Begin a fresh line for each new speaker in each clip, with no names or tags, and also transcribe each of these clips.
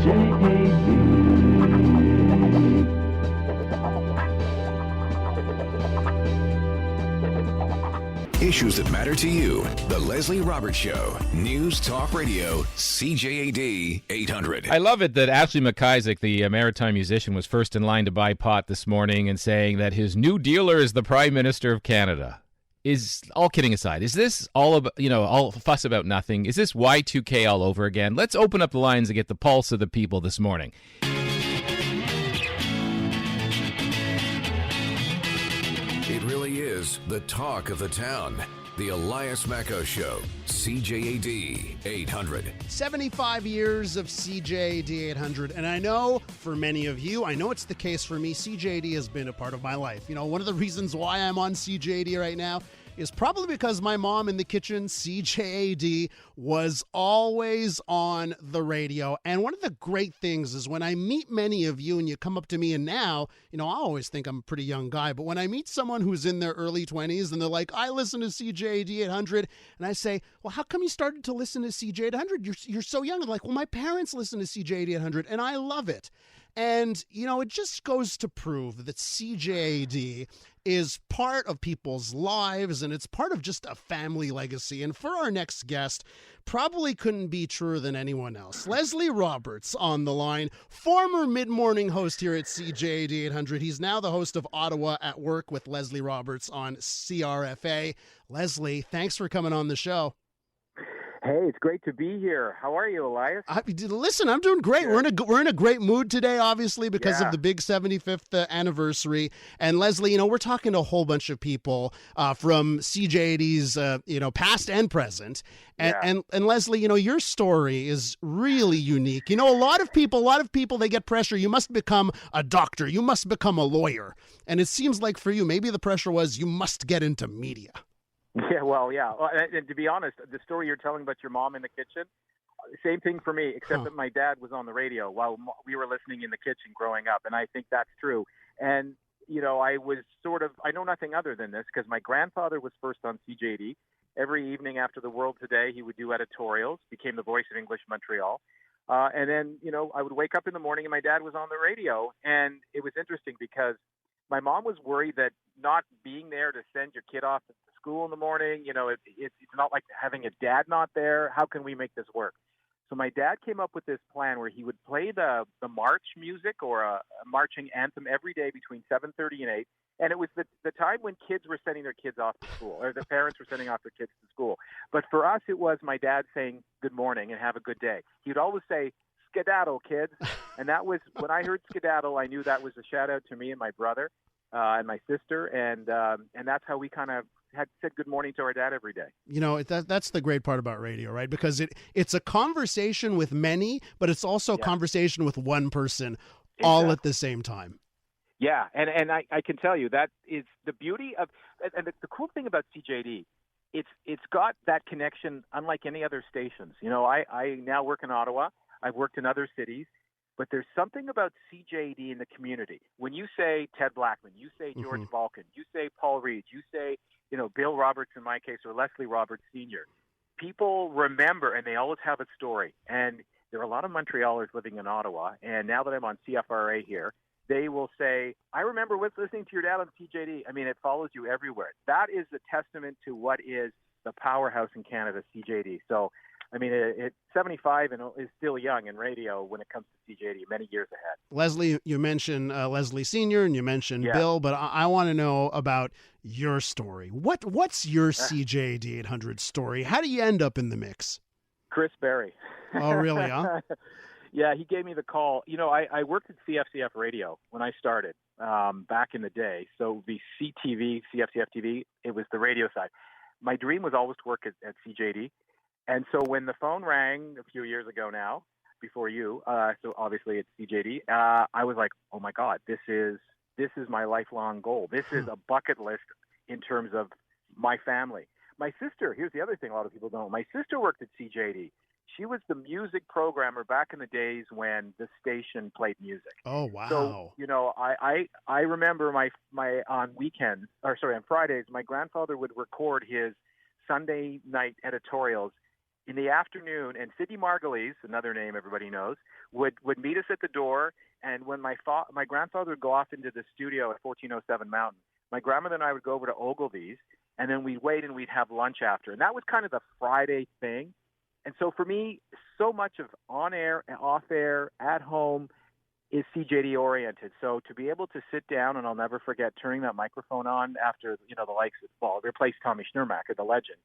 CJAD.
Issues that matter to you. The Leslie Roberts Show. News Talk Radio. CJAD 800.
I love it that Ashley McIsaac, the maritime musician, was first in line to buy pot this morning and saying that his new dealer is the Prime Minister of Canada. Is, all kidding aside, is this all about, all fuss about nothing? Is this Y2K all over again? Let's open up the lines and get the pulse of the people this morning.
It really is the talk of the town. The Elias Macco Show. CJAD 800.
75 years of CJAD 800. And I know for many of you, I know it's the case for me, CJAD has been a part of my life. One of the reasons why I'm on CJAD right now is probably because my mom in the kitchen, CJAD, was always on the radio. And one of the great things is when I meet many of you and you come up to me, and now, I always think I'm a pretty young guy, but when I meet someone who's in their early 20s and they're like, I listen to CJAD 800, and I say, well, how come you started to listen to CJAD 800? You're so young. They're like, well, my parents listen to CJAD 800, and I love it. And, it just goes to prove that CJAD is part of people's lives, and it's part of just a family legacy. And for our next guest, probably couldn't be truer than anyone else. Leslie Roberts on the line, former mid-morning host here at CJAD 800. He's now the host of Ottawa at Work with Leslie Roberts on CRFA. Leslie, thanks for coming on the show.
Hey, it's great to be here. How are you, Elias?
Listen, I'm doing great.
Good.
We're in a great mood today, obviously, because of the big 75th anniversary. And Leslie, we're talking to a whole bunch of people from CJAD's, past and present. And Leslie, your story is really unique. A lot of people, they get pressure. You must become a doctor. You must become a lawyer. And it seems like for you, maybe the pressure was you must get into media.
Yeah, well, yeah. And to be honest, the story you're telling about your mom in the kitchen, same thing for me, except that my dad was on the radio while we were listening in the kitchen growing up. And I think that's true. And, I know nothing other than this because my grandfather was first on CJAD. Every evening after the World Today, he would do editorials, became the voice of English Montreal. And then, I would wake up in the morning and my dad was on the radio. And it was interesting because my mom was worried that not being there to send your kid off to school in the morning, it's not like having a dad not there. How can we make this work? So my dad came up with this plan where he would play the march music or a marching anthem every day between 7:30 and 8. And it was the time when kids were sending their kids off to school, or the parents were sending off their kids to school. But for us, it was my dad saying good morning and have a good day. He would always say, skedaddle, kids. And that was, when I heard skedaddle, I knew that was a shout out to me and my brother and my sister. And that's how we kind of had said good morning to our dad every day.
That's the great part about radio, right? Because it's a conversation with many, but it's also a conversation with one person all at the same time.
Yeah, and I can tell you that is the beauty of, and the cool thing about CJAD, it's got that connection unlike any other stations. I now work in Ottawa. I've worked in other cities. But there's something about CJAD in the community. When you say Ted Blackman, you say George Balkan, you say Paul Reed, you say, Bill Roberts in my case, or Leslie Roberts Sr., people remember, and they always have a story. And there are a lot of Montrealers living in Ottawa, and now that I'm on CFRA here, they will say, I remember listening to your dad on CJAD. I mean, it follows you everywhere. That is a testament to what is the powerhouse in Canada, CJAD. So, I mean, it's 75 and is still young in radio when it comes to CJAD, many years ahead.
Leslie, you mentioned Leslie Sr. and you mentioned Bill, but I want to know about your story. What's your CJAD 800 story? How do you end up in the mix?
Chris Berry.
Oh, really, huh?
Yeah, he gave me the call. I worked at CFCF Radio when I started back in the day. So the CTV, CFCF TV, it was the radio side. My dream was always to work at CJAD. And so when the phone rang a few years ago now, before you, so obviously it's CJAD, I was like, oh my God, this is my lifelong goal. This is a bucket list in terms of my family. My sister, here's the other thing a lot of people don't know. My sister worked at CJAD. She was the music programmer back in the days when the station played music.
Oh, wow.
So, I remember on Fridays, my grandfather would record his Sunday night editorials in the afternoon, and Sidney Margulies, another name everybody knows, would meet us at the door. And when my grandfather would go off into the studio at 1407 Mountain, my grandmother and I would go over to Ogilvy's, and then we'd wait and we'd have lunch after. And that was kind of the Friday thing. And so for me, so much of on-air, off-air, at home is CJD oriented. So to be able to sit down, and I'll never forget turning that microphone on after, the likes of, replaced Tommy Schnurmacher, the legend.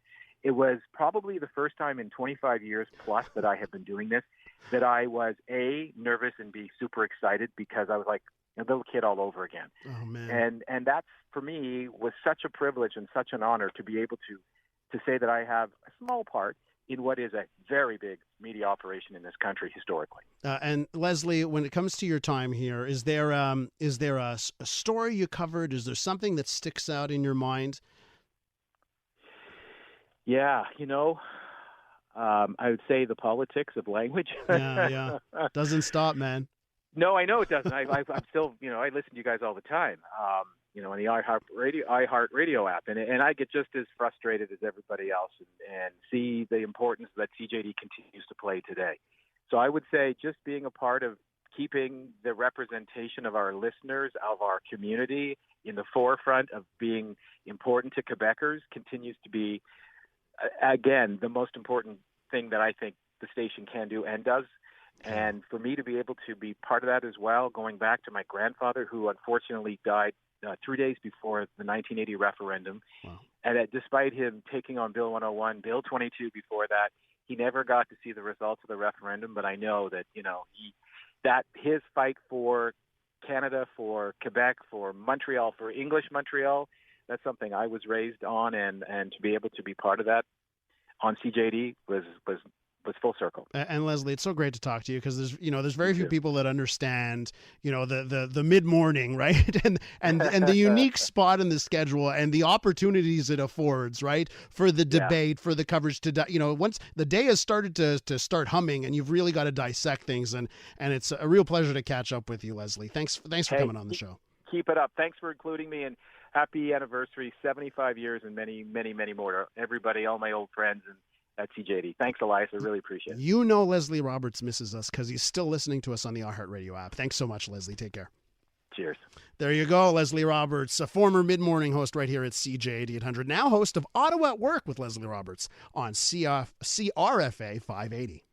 It was probably the first time in 25 years plus that I have been doing this that I was, A, nervous, and B, super excited, because I was like a little kid all over again.
Oh, man.
And that's, for me, was such a privilege and such an honor to be able to say that I have a small part in what is a very big media operation in this country historically.
And Leslie, when it comes to your time here, is there a story you covered? Is there something that sticks out in your mind?
Yeah, I would say the politics of language.
Yeah. Doesn't stop, man.
No, I know it doesn't. I'm still, I listen to you guys all the time, on the iHeartRadio app, and I get just as frustrated as everybody else, and see the importance that CJD continues to play today. So I would say just being a part of keeping the representation of our listeners, of our community, in the forefront of being important to Quebecers continues to be, again, the most important thing that I think the station can do and does. And for me to be able to be part of that as well, going back to my grandfather, who unfortunately died 3 days before the 1980 referendum. Wow. And despite him taking on Bill 101, Bill 22 before that, he never got to see the results of the referendum. But I know that, that his fight for Canada, for Quebec, for Montreal, for English Montreal, that's something I was raised on, and to be able to be part of that on CJD was full circle.
And Leslie, it's so great to talk to you, because there's very few people that understand, the mid-morning, right? and the unique spot in the schedule and the opportunities it affords, right? For the debate, for the coverage to, once the day has started to start humming, and you've really got to dissect things, and it's a real pleasure to catch up with you, Leslie. Thanks for coming on the show.
Keep it up. Thanks for including me, and happy anniversary, 75 years, and many, many, many more. Everybody, all my old friends, and at CJD. Thanks, Elias. I really appreciate it.
Leslie Roberts misses us because he's still listening to us on the iHeartRadio app. Thanks so much, Leslie. Take care.
Cheers.
There you go, Leslie Roberts, a former mid-morning host right here at CJAD 800, now host of Ottawa at Work with Leslie Roberts on CRFA 580.